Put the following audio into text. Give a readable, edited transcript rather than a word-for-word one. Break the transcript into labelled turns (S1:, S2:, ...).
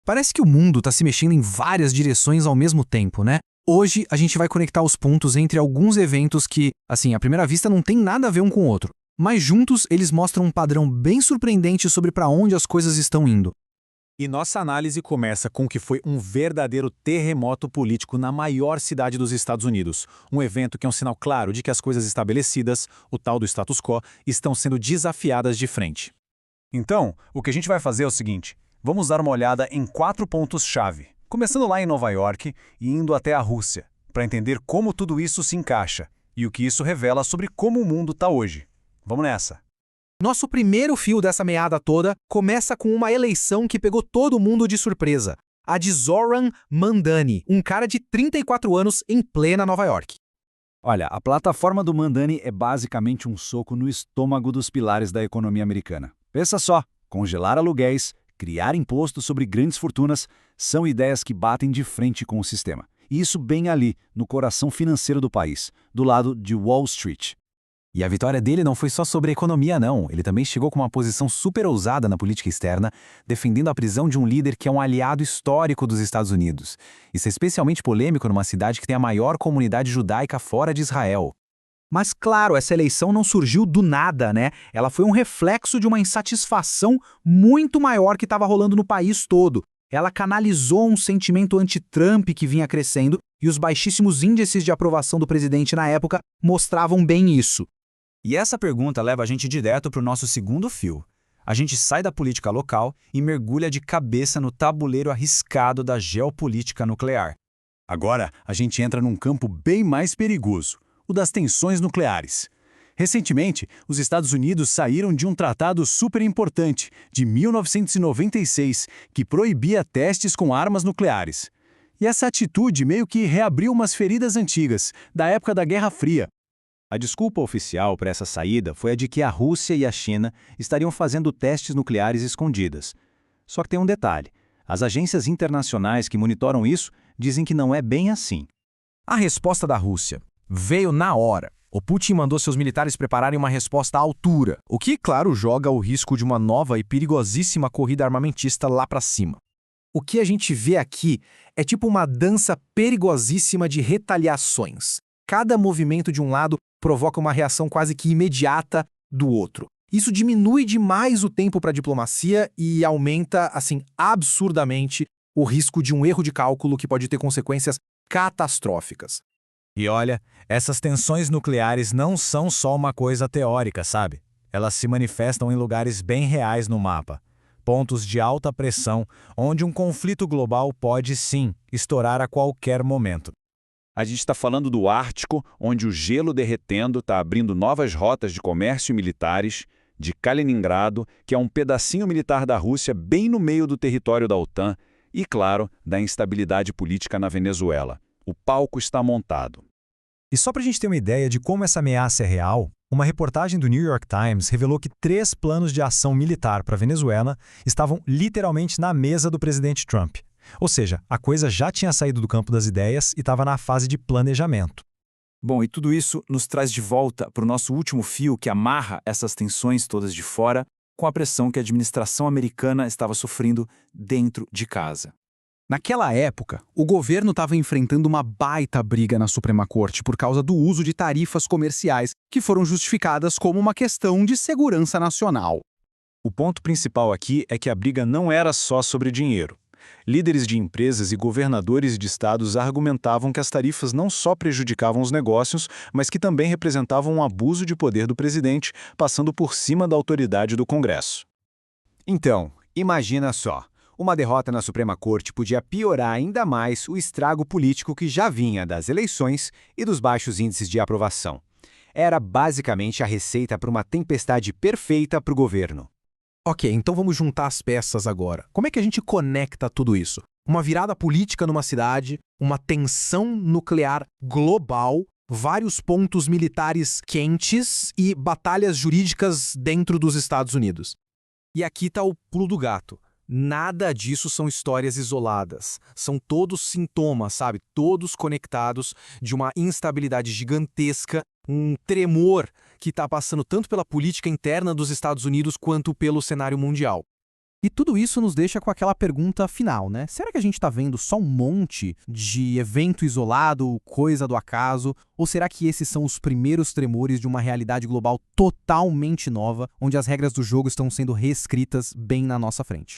S1: Parece que o mundo está se mexendo em várias direções ao mesmo tempo, né? Hoje a gente vai conectar os pontos entre alguns eventos que, assim, à primeira vista não tem nada a ver um com o outro, mas juntos eles mostram um padrão bem surpreendente sobre para onde as coisas estão indo.
S2: E nossa análise começa com o que foi um verdadeiro terremoto político na maior cidade dos Estados Unidos. Um evento que é um sinal claro de que as coisas estabelecidas, o tal do status quo, estão sendo desafiadas de frente.
S3: Então, o que a gente vai fazer é o seguinte: vamos dar uma olhada em 4 pontos-chave, começando lá em Nova York e indo até a Rússia, para entender como tudo isso se encaixa e o que isso revela sobre como o mundo está hoje. Vamos nessa!
S1: Nosso primeiro fio dessa meada toda começa com uma eleição que pegou todo mundo de surpresa. A de Zoran Mandani, um cara de 34 anos em plena Nova York.
S4: Olha, a plataforma do Mandani é basicamente um soco no estômago dos pilares da economia americana. Pensa só, congelar aluguéis, criar imposto sobre grandes fortunas, são ideias que batem de frente com o sistema. E isso bem ali, no coração financeiro do país, do lado de Wall Street.
S5: E a vitória dele não foi só sobre economia, não. Ele também chegou com uma posição super ousada na política externa, defendendo a prisão de um líder que é um aliado histórico dos Estados Unidos. Isso é especialmente polêmico numa cidade que tem a maior comunidade judaica fora de Israel.
S1: Mas claro, essa eleição não surgiu do nada, né? Ela foi um reflexo de uma insatisfação muito maior que estava rolando no país todo. Ela canalizou um sentimento anti-Trump que vinha crescendo e os baixíssimos índices de aprovação do presidente na época mostravam bem isso.
S6: E essa pergunta leva a gente direto para o nosso segundo fio. A gente sai da política local e mergulha de cabeça no tabuleiro arriscado da geopolítica nuclear.
S2: Agora, a gente entra num campo bem mais perigoso, o das tensões nucleares. Recentemente, os Estados Unidos saíram de um tratado super importante, de 1996, que proibia testes com armas nucleares. E essa atitude meio que reabriu umas feridas antigas, da época da Guerra Fria.
S7: A desculpa oficial para essa saída foi a de que a Rússia e a China estariam fazendo testes nucleares escondidas. Só que tem um detalhe: as agências internacionais que monitoram isso dizem que não é bem assim.
S8: A resposta da Rússia veio na hora. O Putin mandou seus militares prepararem uma resposta à altura, o que, claro, joga o risco de uma nova e perigosíssima corrida armamentista lá para cima.
S1: O que a gente vê aqui é tipo uma dança perigosíssima de retaliações. Cada movimento de um lado provoca uma reação quase que imediata do outro. Isso diminui demais o tempo para a diplomacia e aumenta, assim, absurdamente o risco de um erro de cálculo que pode ter consequências catastróficas.
S6: E olha, essas tensões nucleares não são só uma coisa teórica, sabe? Elas se manifestam em lugares bem reais no mapa. Pontos de alta pressão, onde um conflito global pode, sim, estourar a qualquer momento.
S3: A gente está falando do Ártico, onde o gelo derretendo está abrindo novas rotas de comércio militares, de Kaliningrado, que é um pedacinho militar da Rússia bem no meio do território da OTAN, e, claro, da instabilidade política na Venezuela. O palco está montado.
S6: E só para a gente ter uma ideia de como essa ameaça é real, uma reportagem do New York Times revelou que 3 planos de ação militar para a Venezuela estavam literalmente na mesa do presidente Trump. Ou seja, a coisa já tinha saído do campo das ideias e estava na fase de planejamento.
S4: Bom, e tudo isso nos traz de volta para o nosso último fio que amarra essas tensões todas de fora com a pressão que a administração americana estava sofrendo dentro de casa.
S1: Naquela época, o governo estava enfrentando uma baita briga na Suprema Corte por causa do uso de tarifas comerciais que foram justificadas como uma questão de segurança nacional.
S2: O ponto principal aqui é que a briga não era só sobre dinheiro. Líderes de empresas e governadores de estados argumentavam que as tarifas não só prejudicavam os negócios, mas que também representavam um abuso de poder do presidente, passando por cima da autoridade do Congresso.
S7: Então, imagina só. Uma derrota na Suprema Corte podia piorar ainda mais o estrago político que já vinha das eleições e dos baixos índices de aprovação. Era basicamente a receita para uma tempestade perfeita para o governo.
S1: Ok, então vamos juntar as peças agora. Como é que a gente conecta tudo isso? Uma virada política numa cidade, uma tensão nuclear global, vários pontos militares quentes e batalhas jurídicas dentro dos Estados Unidos. E aqui está o pulo do gato. Nada disso são histórias isoladas. São todos sintomas, sabe? Todos conectados de uma instabilidade gigantesca, um tremor que está passando tanto pela política interna dos Estados Unidos quanto pelo cenário mundial. E tudo isso nos deixa com aquela pergunta final, né? Será que a gente está vendo só um monte de evento isolado, coisa do acaso? Ou será que esses são os primeiros tremores de uma realidade global totalmente nova, onde as regras do jogo estão sendo reescritas bem na nossa frente?